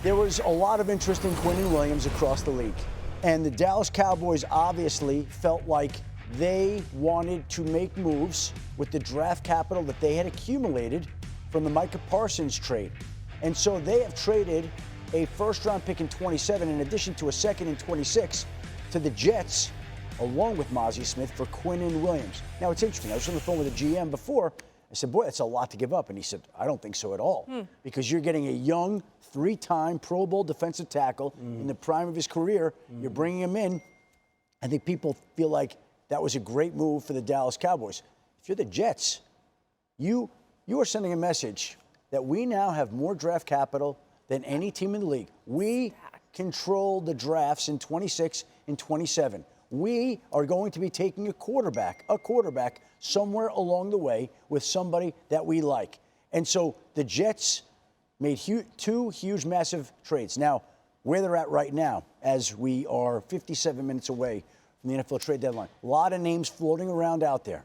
There was a lot of interest in Quinnen Williams across the league. And the Dallas Cowboys obviously felt like they wanted to make moves with the draft capital that they had accumulated from the Micah Parsons trade. And so they have traded a first-round pick in 27 in addition to a second in 26 to the Jets, along with Mozzie Smith, for Quinnen Williams. Now, it's interesting. I was on the phone with the GM before. I said, boy, that's a lot to give up. And he said, I don't think so at all. Because you're getting a young, three-time Pro Bowl defensive tackle in the prime of his career. You're bringing him in. I think people feel like that was a great move for the Dallas Cowboys. If you're the Jets, you are sending a message that we now have more draft capital than any team in the league. We control the drafts in 26 and 27. We are going to be taking a quarterback somewhere along the way with somebody that we like. And so the Jets made two huge, massive trades. Now, where they're at right now, as we are 57 minutes away from the NFL trade deadline, a lot of names floating around out there.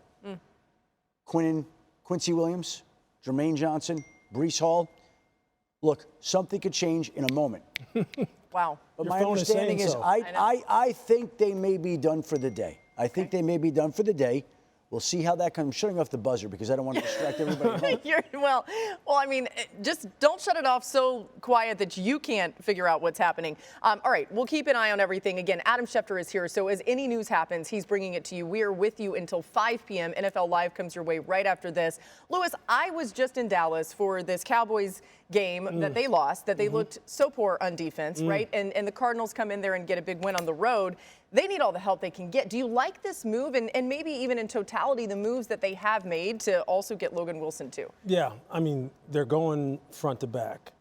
Quincy Williams, Jermaine Johnson, Breece Hall. Look, something could change in a moment. Wow. But my understanding is I think they may be done for the day. I think they may be done for the day. We'll see how that comes. I'm shutting off the buzzer because I don't want to distract everybody. Well, I mean, just don't shut it off so quiet that you can't figure out what's happening. All right, we'll keep an eye on everything. Again, Adam Schefter is here, so as any news happens, he's bringing it to you. We are with you until 5 p.m. NFL Live comes your way right after this. Lewis, I was just in Dallas for this Cowboys game that they lost, that they looked so poor on defense, right? And the Cardinals come in there and get a big win on the road. They need all the help they can get. Do you like this move and maybe even in totality the moves that they have made to also get Logan Wilson too? Yeah, I mean, they're going front to back.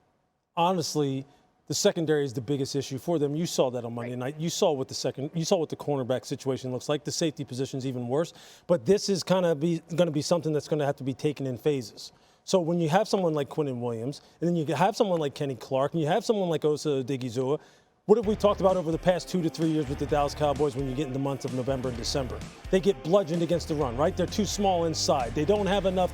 Honestly, the secondary is the biggest issue for them. You saw that on Monday night. You saw what the cornerback situation looks like. The safety position's even worse. But this is kind of going to be something that's going to have to be taken in phases. So when you have someone like Quinnen Williams, and then you have someone like Kenny Clark, and you have someone like Osa Odigizua, what have we talked about over the past 2 to 3 years with the Dallas Cowboys when you get in the months of November and December? They get bludgeoned against the run, right? They're too small inside. They don't have enough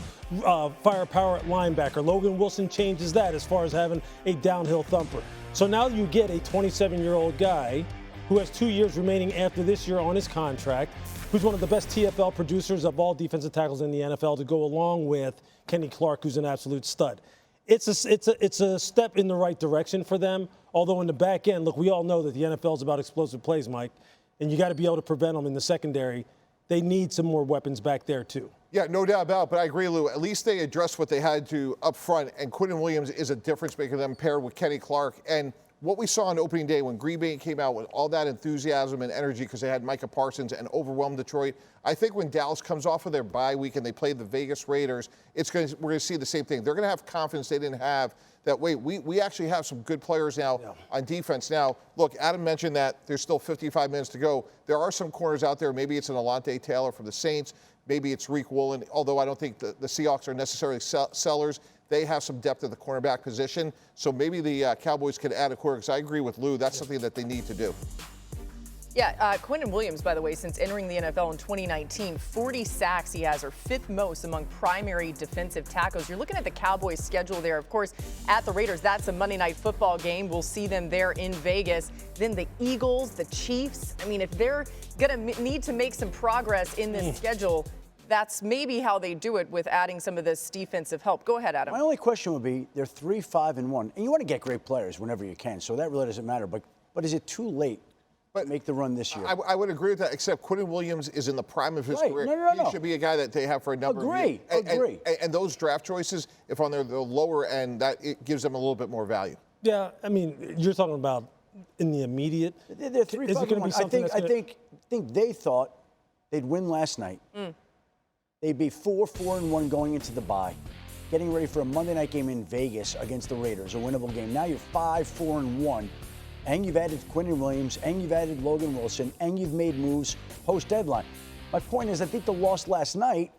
firepower at linebacker. Logan Wilson changes that as far as having a downhill thumper. So now you get a 27-year-old guy who has 2 years remaining after this year on his contract, who's one of the best TFL producers of all defensive tackles in the NFL to go along with Kenny Clark, who's an absolute stud. It's a step in the right direction for them. Although in the back end, look, we all know that the NFL is about explosive plays, Mike, and you got to be able to prevent them in the secondary. They need some more weapons back there too. Yeah, no doubt about it, but I agree, Lou. At least they addressed what they had to up front, and Quinnen Williams is a difference maker them paired with Kenny Clark. And what we saw on opening day when Green Bay came out with all that enthusiasm and energy because they had Micah Parsons and overwhelmed Detroit, I think when Dallas comes off of their bye week and they play the Vegas Raiders, we're going to see the same thing. They're going to have confidence they didn't have that, wait, we actually have some good players now on defense. Now, look, Adam mentioned that there's still 55 minutes to go. There are some corners out there. Maybe it's an Alante Taylor from the Saints. Maybe it's Reek Woolen, although I don't think the Seahawks are necessarily sellers. They have some depth at the cornerback position. So maybe the Cowboys could add a corner, because I agree with Lou. That's something that they need to do. Yeah, Quinnen Williams, by the way, since entering the NFL in 2019, 40 sacks he has, or fifth most among primary defensive tackles. You're looking at the Cowboys' schedule there, of course, at the Raiders. That's a Monday Night Football game. We'll see them there in Vegas. Then the Eagles, the Chiefs. I mean, if they're going to need to make some progress in this schedule, that's maybe how they do it with adding some of this defensive help. Go ahead, Adam. My only question would be, they're 3-5-1, and you want to get great players whenever you can, so that really doesn't matter. But is it too late to make the run this year? I would agree with that, except Quinnen Williams is in the prime of his career. No. He should be a guy that they have for a number of years. Agree. And those draft choices, if on the lower end, it gives them a little bit more value. Yeah, I mean, you're talking about in the immediate. They're 3-5-1. I think they thought they'd win last night. They'd be 4-4-1 going into the bye, getting ready for a Monday night game in Vegas against the Raiders, a winnable game. Now you're 5-4-1, and you've added Quinnen Williams, and you've added Logan Wilson, and you've made moves post-deadline. My point is, I think the loss last night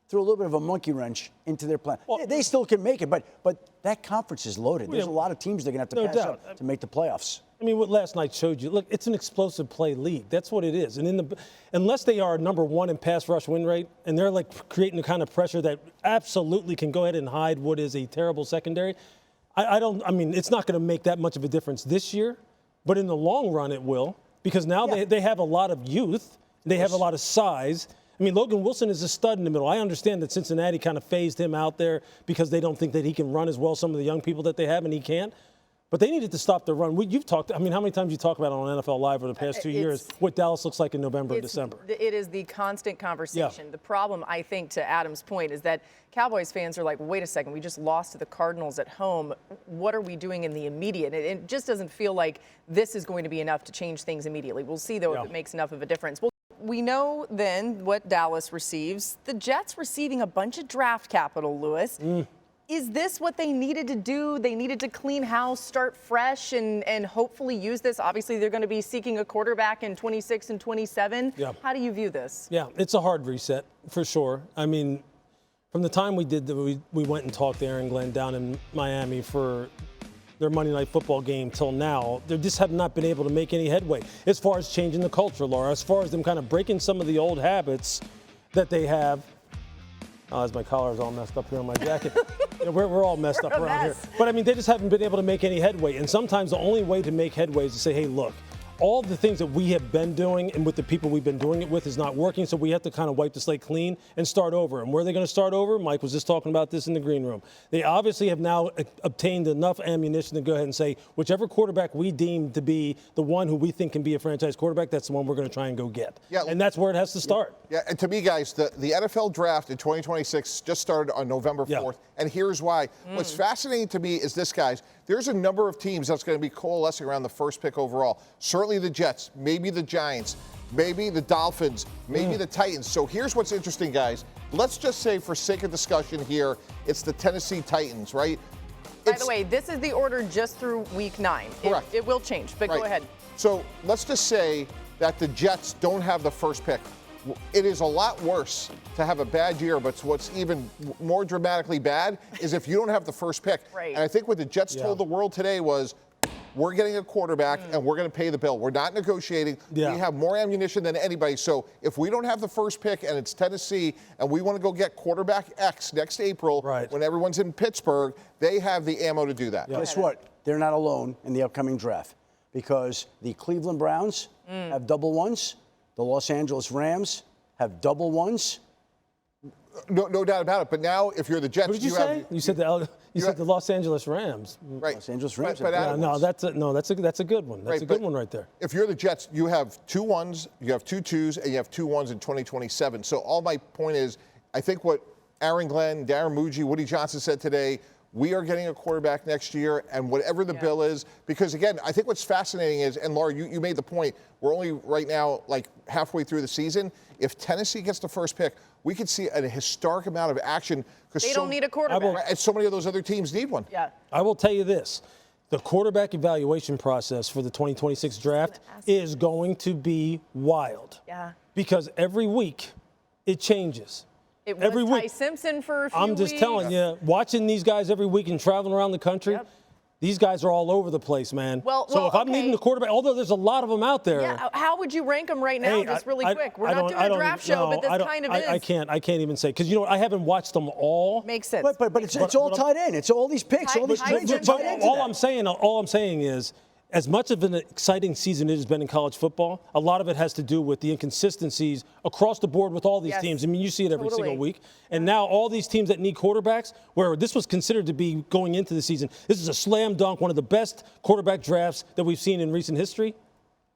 threw a little bit of a monkey wrench into their plan. Well, they still can make it, but that conference is loaded. There's a lot of teams they're going to have to pass up to make the playoffs. I mean, what last night showed you, look, it's an explosive play league. That's what it is. And unless they are number one in pass rush win rate, and they're like creating the kind of pressure that absolutely can go ahead and hide what is a terrible secondary, I mean, it's not going to make that much of a difference this year, but in the long run it will, because now they have a lot of youth. They have a lot of size. I mean, Logan Wilson is a stud in the middle. I understand that Cincinnati kind of phased him out there because they don't think that he can run as well, some of the young people that they have, and he can't. But they needed to stop the run. You've talked, I mean, how many times you talk about it on NFL Live over the past 2 years, what Dallas looks like in November and December? It is the constant conversation. Yeah. The problem, I think, to Adam's point, is that Cowboys fans are like, wait a second, we just lost to the Cardinals at home. What are we doing in the immediate? It just doesn't feel like this is going to be enough to change things immediately. We'll see, though, if it makes enough of a difference. Well, we know then what Dallas receives. The Jets receiving a bunch of draft capital, Louis. Is this what they needed to do? They needed to clean house, start fresh, and hopefully use this. Obviously, they're going to be seeking a quarterback in 26 and 27. Yeah. How do you view this? Yeah, it's a hard reset for sure. I mean, from the time we went and talked to Aaron Glenn down in Miami for their Monday Night Football game till now, they just have not been able to make any headway as far as changing the culture, Laura, as far as them kind of breaking some of the old habits that they have. As my collar's all messed up here on my jacket. We're all messed up around here. But, I mean, they just haven't been able to make any headway. And sometimes the only way to make headway is to say, hey, look, all the things that we have been doing and with the people we've been doing it with is not working, so we have to kind of wipe the slate clean and start over. And where are they going to start over? Mike was just talking about this in the green room. They obviously have now obtained enough ammunition to go ahead and say, whichever quarterback we deem to be the one who we think can be a franchise quarterback, that's the one we're going to try and go get. Yeah. And that's where it has to start. Yeah, and to me, guys, the NFL draft in 2026 just started on November 4th, and here's why. What's fascinating to me is this, guys. There's a number of teams that's going to be coalescing around the first pick overall. Certainly the Jets, maybe the Giants, maybe the Dolphins, maybe the Titans. So here's what's interesting, guys. Let's just say, for sake of discussion here, it's the Tennessee Titans, right? By the way, this is the order just through week 9. Correct. It will change, but go ahead. So let's just say that the Jets don't have the first pick. It is a lot worse to have a bad year, but what's even more dramatically bad is if you don't have the first pick. Right. And I think what the Jets told the world today was, we're getting a quarterback and we're going to pay the bill. We're not negotiating. Yeah. We have more ammunition than anybody. So if we don't have the first pick and it's Tennessee and we want to go get quarterback X next April when everyone's in Pittsburgh, they have the ammo to do that. Yeah. Guess what? They're not alone in the upcoming draft because the Cleveland Browns have double ones. The Los Angeles Rams have double ones. No doubt about it. But now, if you're the Jets, What did you say? You said the Los Angeles Rams. Right. Los Angeles Rams. That's a good one. That's a good one right there. If you're the Jets, you have 2 1s, you have 2 2s, and you have 2 1s in 2027. So all my point is, I think what Aaron Glenn, Darren Muji, Woody Johnson said today, we are getting a quarterback next year, and whatever the bill is, because again, I think what's fascinating is, and Laura, you made the point, we're only right now like halfway through the season. If Tennessee gets the first pick, we could see a historic amount of action because they don't need a quarterback. And so many of those other teams need one. Yeah. I will tell you this. The quarterback evaluation process for the 2026 draft is going to be wild. Yeah. Because every week it changes. It was every week. Ty Simpson for a few I'm just weeks. telling you, watching these guys every week and traveling around the country, these guys are all over the place, man. So if I'm needing a quarterback, although there's a lot of them out there. Yeah, how would you rank them right now, just really quick? We're not doing a draft show, but this kind of is. I can't even say, because, I haven't watched them all. Makes sense. But it's all tied in. It's all these picks, all these trades are tied into all I'm saying is, as much of an exciting season it has been in college football, a lot of it has to do with the inconsistencies across the board with all these teams. I mean, you see it every single week. And now all these teams that need quarterbacks, where this was considered to be going into the season, this is a slam dunk, one of the best quarterback drafts that we've seen in recent history.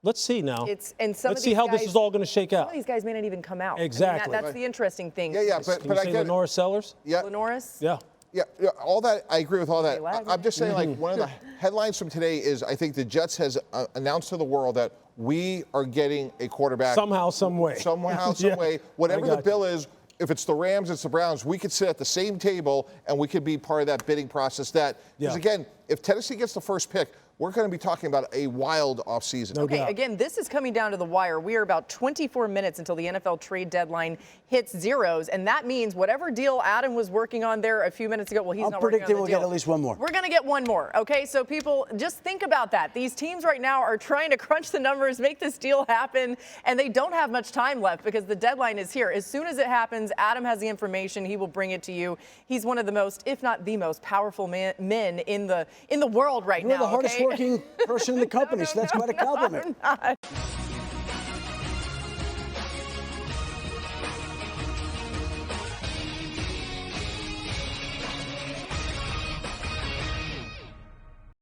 Let's see now. Let's see how this is all going to shake out. Some of these guys may not even come out. Exactly. I mean, that's the interesting thing. Yeah, but I get Lenora Sellers? Yeah. Lenoris? Yeah. Yeah, all that, I agree with all that. I'm just saying, like, one of the headlines from today is I think the Jets has announced to the world that we are getting a quarterback. Somehow, some way. Somehow, some way. Whatever the bill is, if it's the Rams, it's the Browns, we could sit at the same table and we could be part of that bidding process. Because, again, if Tennessee gets the first pick, we're going to be talking about a wild offseason. No doubt. Again, this is coming down to the wire. We are about 24 minutes until the NFL trade deadline hits zeros, and that means whatever deal Adam was working on there a few minutes ago, well, he's I'm not working on the predicting we'll deal. get at least one more. We're going to get one more, okay? So people, just think about that. These teams right now are trying to crunch the numbers, make this deal happen, and they don't have much time left because the deadline is here. As soon as it happens, Adam has the information. He will bring it to you. He's one of the most, if not the most, powerful men in the world right now. You're the hardest working person in the company, so that's quite a compliment. I'm not.